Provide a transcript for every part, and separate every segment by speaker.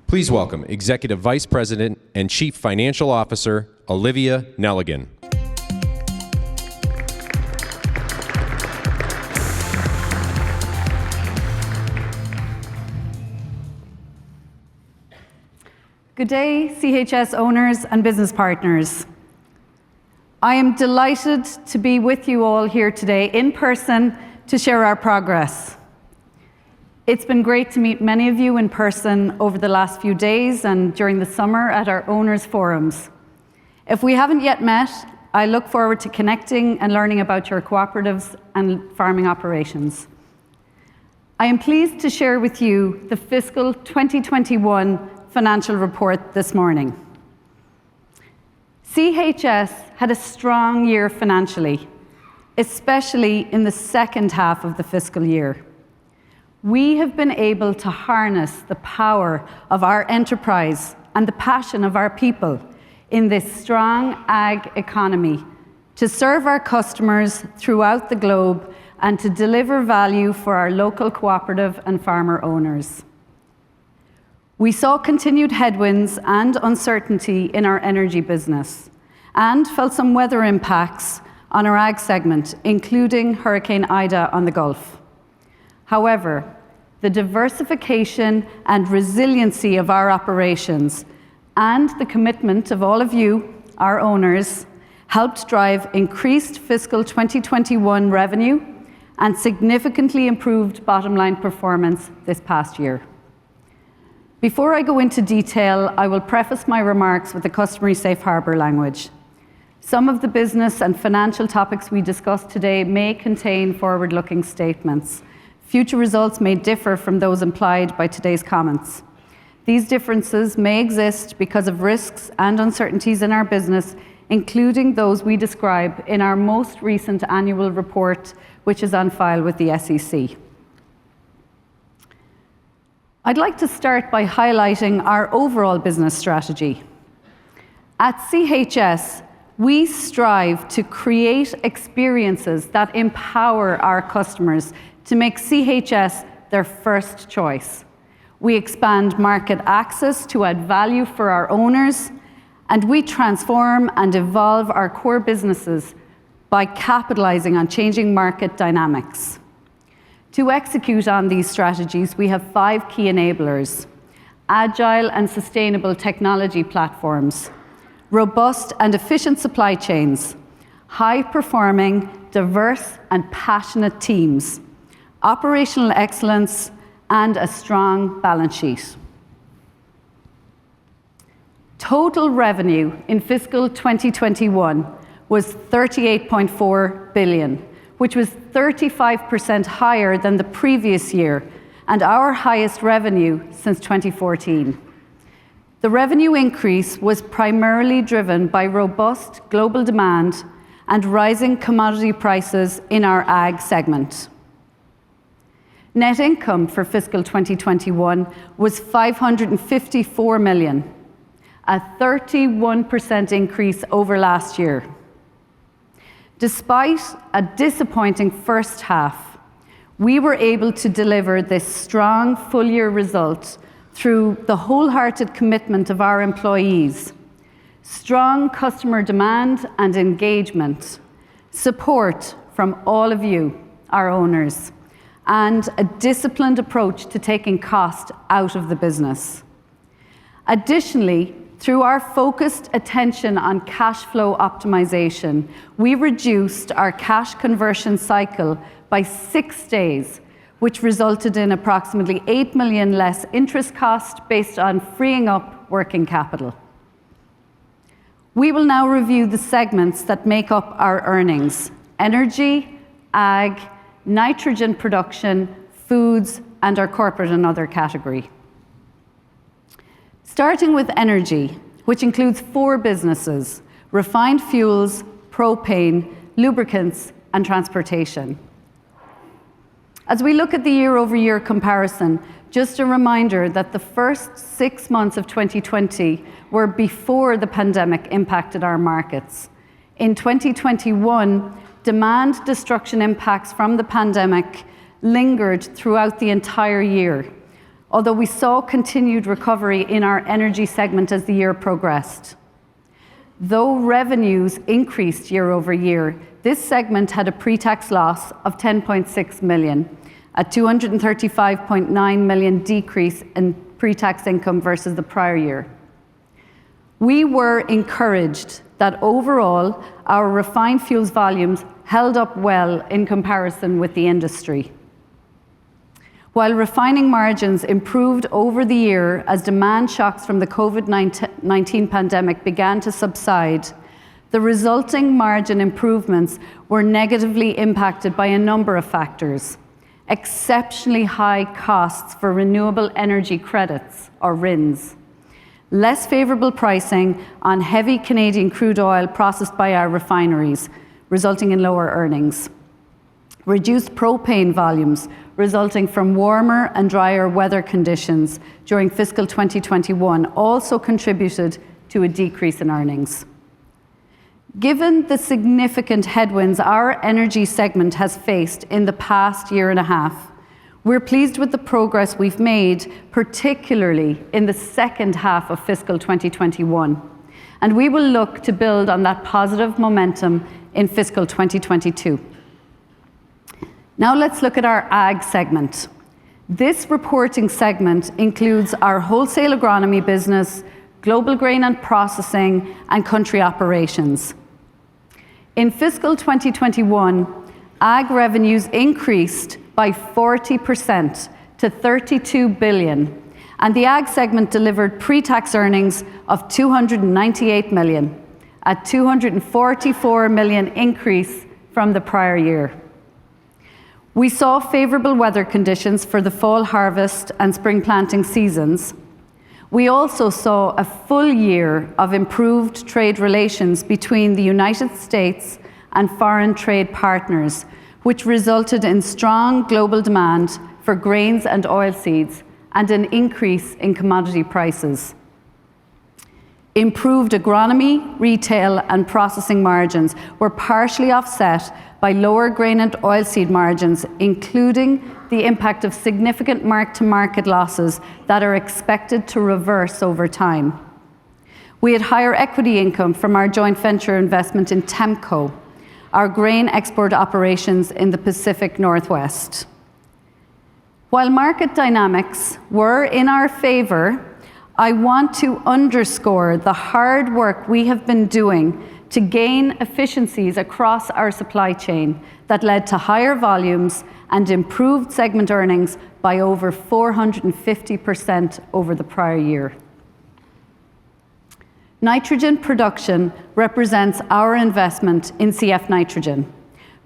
Speaker 1: Please welcome Executive Vice President and Chief Financial Officer, Olivia Nelligan.
Speaker 2: Good day, CHS owners and business partners. I am delighted to be with you all here today in person to share our progress. It's been great to meet many of you in person over the last few days and during the summer at our owners' forums. If we haven't yet met, I look forward to connecting and learning about your cooperatives and farming operations. I am pleased to share with you the fiscal 2021 financial report this morning. CHS had a strong year financially, especially in the second half of the fiscal year. We have been able to harness the power of our enterprise and the passion of our people in this strong ag economy to serve our customers throughout the globe and to deliver value for our local cooperative and farmer owners. We saw continued headwinds and uncertainty in our energy business and felt some weather impacts on our ag segment, including Hurricane Ida on the Gulf. However, the diversification and resiliency of our operations and the commitment of all of you, our owners, helped drive increased fiscal 2021 revenue and significantly improved bottom line performance this past year. Before I go into detail, I will preface my remarks with the customary safe harbor language. Some of the business and financial topics we discuss today may contain forward-looking statements. Future results may differ from those implied by today's comments. These differences may exist because of risks and uncertainties in our business, including those we describe in our most recent annual report, which is on file with the SEC. I'd like to start by highlighting our overall business strategy. At CHS, we strive to create experiences that empower our customers to make CHS their first choice. We expand market access to add value for our owners, and we transform and evolve our core businesses by capitalizing on changing market dynamics. To execute on these strategies, we have 5 key enablers: agile and sustainable technology platforms, robust and efficient supply chains, high-performing, diverse and passionate teams, operational excellence, and a strong balance sheet. Total revenue in fiscal 2021 was $38.4 billion, which was 35% higher than the previous year and our highest revenue since 2014. The revenue increase was primarily driven by robust global demand and rising commodity prices in our ag segment. Net income for fiscal 2021 was $554 million, a 31% increase over last year. Despite a disappointing first half, we were able to deliver this strong full-year result through the wholehearted commitment of our employees, strong customer demand and engagement, support from all of you, our owners, and a disciplined approach to taking cost out of the business. Additionally, through our focused attention on cash flow optimization, we reduced our cash conversion cycle by 6 days, which resulted in approximately $8 million less interest cost based on freeing up working capital. We will now review the segments that make up our earnings: energy, ag, nitrogen production, foods, and our corporate and other category. Starting with energy, which includes 4 businesses: refined fuels, propane, lubricants, and transportation. As we look at the year-over-year comparison, just a reminder that the first 6 months of 2020 were before the pandemic impacted our markets. In 2021, demand destruction impacts from the pandemic lingered throughout the entire year, although we saw continued recovery in our energy segment as the year progressed. Though revenues increased year over year, this segment had a pre-tax loss of 10.6 million, a 235.9 million decrease in pre-tax income versus the prior year. We were encouraged that overall our refined fuels volumes held up well in comparison with the industry. While refining margins improved over the year as demand shocks from the COVID-19 pandemic began to subside, the resulting margin improvements were negatively impacted by a number of factors. Exceptionally high costs for renewable energy credits, or RINs, less favourable pricing on heavy Canadian crude oil processed by our refineries, resulting in lower earnings. Reduced propane volumes resulting from warmer and drier weather conditions during fiscal 2021 also contributed to a decrease in earnings. Given the significant headwinds our energy segment has faced in the past year and a half, we're pleased with the progress we've made, particularly in the second half of fiscal 2021, and we will look to build on that positive momentum in fiscal 2022. Now let's look at our Ag segment. This reporting segment includes our wholesale agronomy business, global grain and processing, and country operations. In fiscal 2021, Ag revenues increased by 40% to 32 billion, and the Ag segment delivered pre-tax earnings of 298 million, a 244 million increase from the prior year. We saw favourable weather conditions for the fall harvest and spring planting seasons. We also saw a full year of improved trade relations between the United States and foreign trade partners, which resulted in strong global demand for grains and oilseeds and an increase in commodity prices. Improved agronomy, retail, and processing margins were partially offset by lower grain and oilseed margins, including the impact of significant mark-to-market losses that are expected to reverse over time. We had higher equity income from our joint venture investment in Temco, our grain export operations in the Pacific Northwest. While market dynamics were in our favour, I want to underscore the hard work we have been doing to gain efficiencies across our supply chain that led to higher volumes and improved segment earnings by over 450% over the prior year. Nitrogen production represents our investment in CF Nitrogen.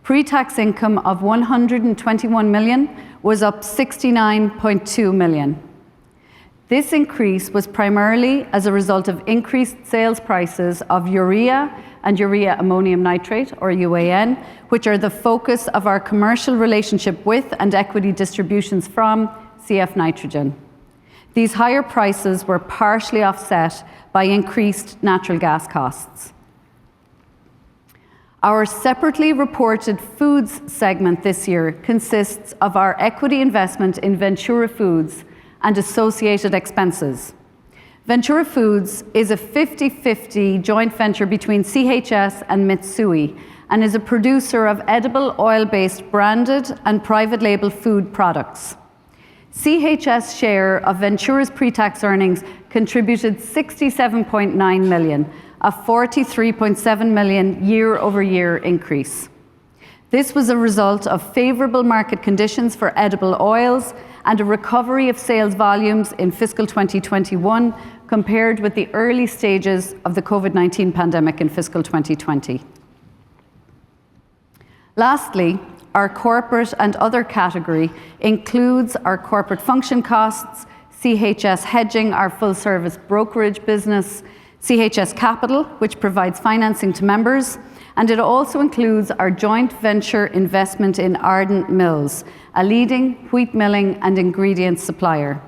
Speaker 2: Pre-tax income of 121 million was up 69.2 million. This increase was primarily as a result of increased sales prices of urea and urea ammonium nitrate, or UAN, which are the focus of our commercial relationship with and equity distributions from CF Nitrogen. These higher prices were partially offset by increased natural gas costs. Our separately reported foods segment this year consists of our equity investment in Ventura Foods and associated expenses. Ventura Foods is a 50-50 joint venture between CHS and Mitsui and is a producer of edible oil-based branded and private label food products. CHS share of Ventura's pre-tax earnings contributed 67.9 million, a 43.7 million year-over-year increase. This was a result of favourable market conditions for edible oils and a recovery of sales volumes in fiscal 2021 compared with the early stages of the COVID-19 pandemic in fiscal 2020. Lastly, our corporate and other category includes our corporate function costs, CHS Hedging, our full-service brokerage business, CHS Capital, which provides financing to members, and it also includes our joint venture investment in Ardent Mills, a leading wheat milling and ingredients supplier.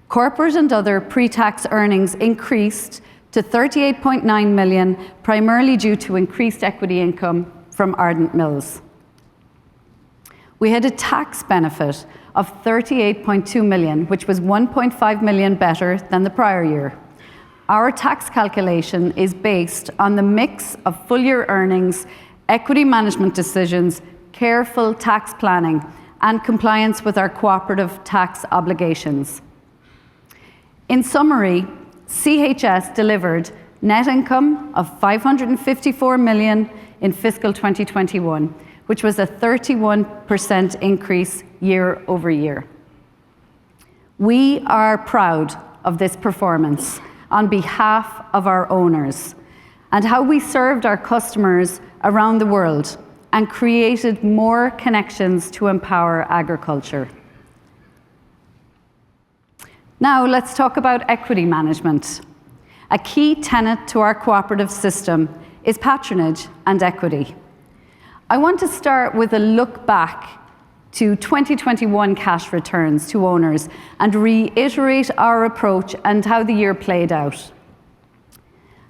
Speaker 2: Corporate and other pre-tax earnings increased to 38.9 million, primarily due to increased equity income from Ardent Mills. We had a tax benefit of 38.2 million, which was 1.5 million better than the prior year. Our tax calculation is based on the mix of full-year earnings, equity management decisions, careful tax planning, and compliance with our cooperative tax obligations. In summary, CHS delivered net income of 554 million in fiscal 2021, which was a 31% increase year over year. We are proud of this performance on behalf of our owners and how we served our customers around the world and created more connections to empower agriculture. Now let's talk about equity management. A key tenet to our cooperative system is patronage and equity. I want to start with a look back to 2021 cash returns to owners and reiterate our approach and how the year played out.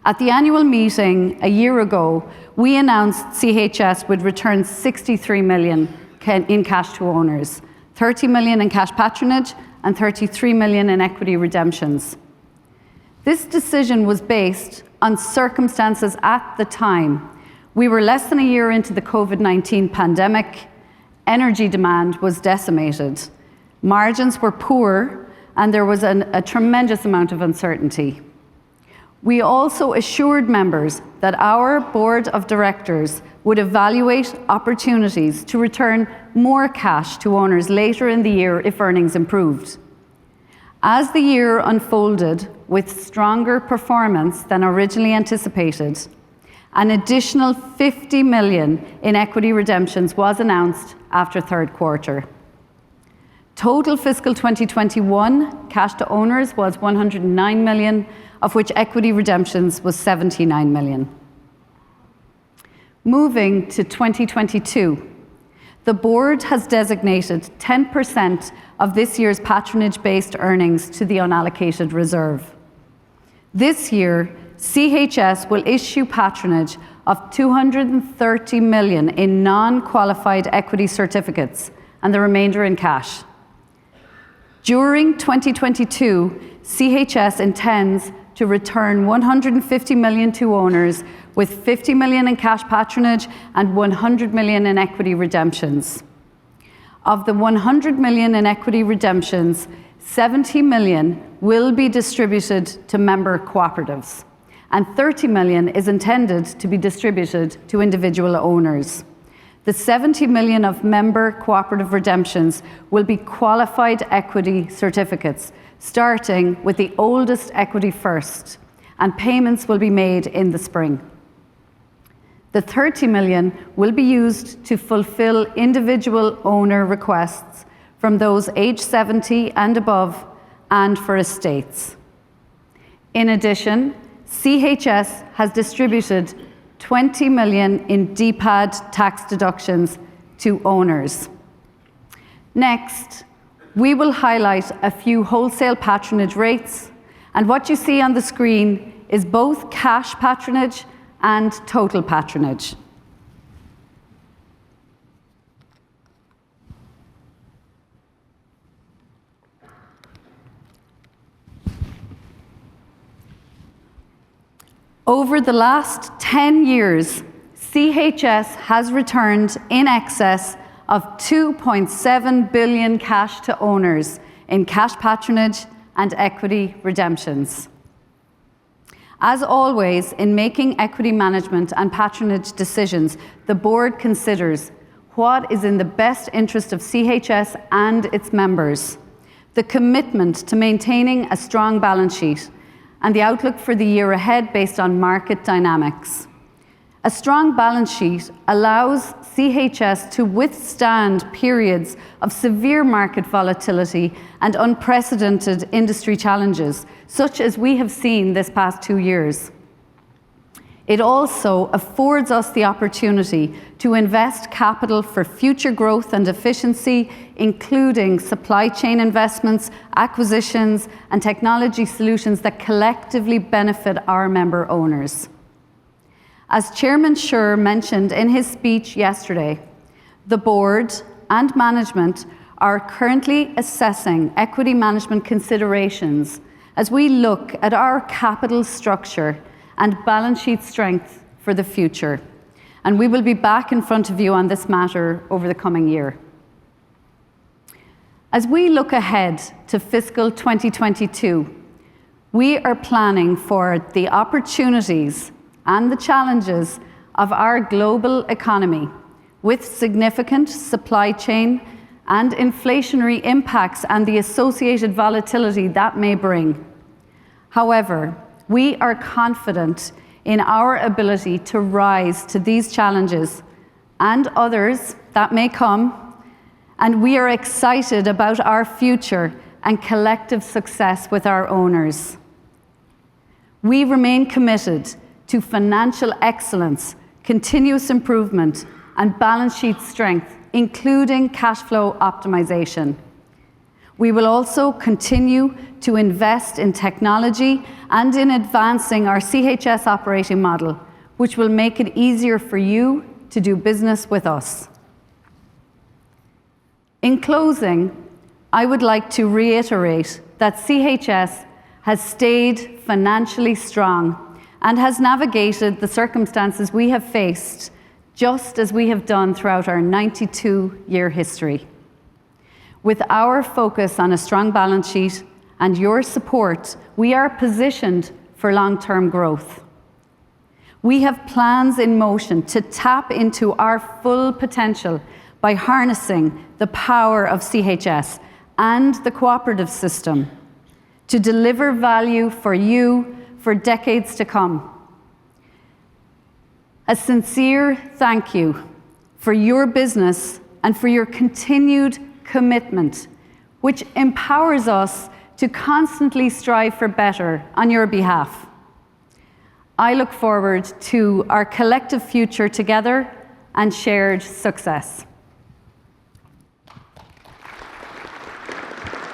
Speaker 2: At the annual meeting a year ago, we announced CHS would return 63 million in cash to owners, 30 million in cash patronage and 33 million in equity redemptions. This decision was based on circumstances at the time. We were less than a year into the COVID-19 pandemic. Energy demand was decimated. Margins were poor, and there was a tremendous amount of uncertainty. We also assured members that our board of directors would evaluate opportunities to return more cash to owners later in the year if earnings improved. As the year unfolded with stronger performance than originally anticipated, an additional 50 million in equity redemptions was announced after third quarter. Total fiscal 2021 cash to owners was 109 million, of which equity redemptions was 79 million. Moving to 2022, the board has designated 10% of this year's patronage-based earnings to the unallocated reserve. This year, CHS will issue patronage of 230 million in non-qualified equity certificates and the remainder in cash. During 2022, CHS intends to return 150 million to owners with 50 million in cash patronage and 100 million in equity redemptions. Of the 100 million in equity redemptions, 70 million will be distributed to member cooperatives, and 30 million is intended to be distributed to individual owners. The 70 million of member cooperative redemptions will be qualified equity certificates, starting with the oldest equity first, and payments will be made in the spring. The 30 million will be used to fulfill individual owner requests from those age 70 and above and for estates. In addition, CHS has distributed 20 million in DPAD tax deductions to owners. Next, we will highlight a few wholesale patronage rates, and what you see on the screen is both cash patronage and total patronage. Over the last 10 years, CHS has returned in excess of 2.7 billion cash to owners in cash patronage and equity redemptions. As always, in making equity management and patronage decisions, the board considers what is in the best interest of CHS and its members, the commitment to maintaining a strong balance sheet, and the outlook for the year ahead based on market dynamics. A strong balance sheet allows CHS to withstand periods of severe market volatility and unprecedented industry challenges, such as we have seen this past 2 years. It also affords us the opportunity to invest capital for future growth and efficiency, including supply chain investments, acquisitions, and technology solutions that collectively benefit our member owners. As Chairman Sure mentioned in his speech yesterday, the board and management are currently assessing equity management considerations as we look at our capital structure and balance sheet strength for the future. And we will be back in front of you on this matter over the coming year. As we look ahead to fiscal 2022, we are planning for the opportunities and the challenges of our global economy, with significant supply chain and inflationary impacts and the associated volatility that may bring. However, we are confident in our ability to rise to these challenges and others that may come, and we are excited about our future and collective success with our owners. We remain committed to financial excellence, continuous improvement, and balance sheet strength, including cash flow optimization. We will also continue to invest in technology and in advancing our CHS operating model, which will make it easier for you to do business with us. In closing, I would like to reiterate that CHS has stayed financially strong and has navigated the circumstances we have faced just as we have done throughout our 92-year history. With our focus on a strong balance sheet and your support, we are positioned for long-term growth. We have plans in motion to tap into our full potential by harnessing the power of CHS and the cooperative system to deliver value for you for decades to come. A sincere thank you for your business and for your continued commitment, which empowers us to constantly strive for better on your behalf. I look forward to our collective future together and shared success.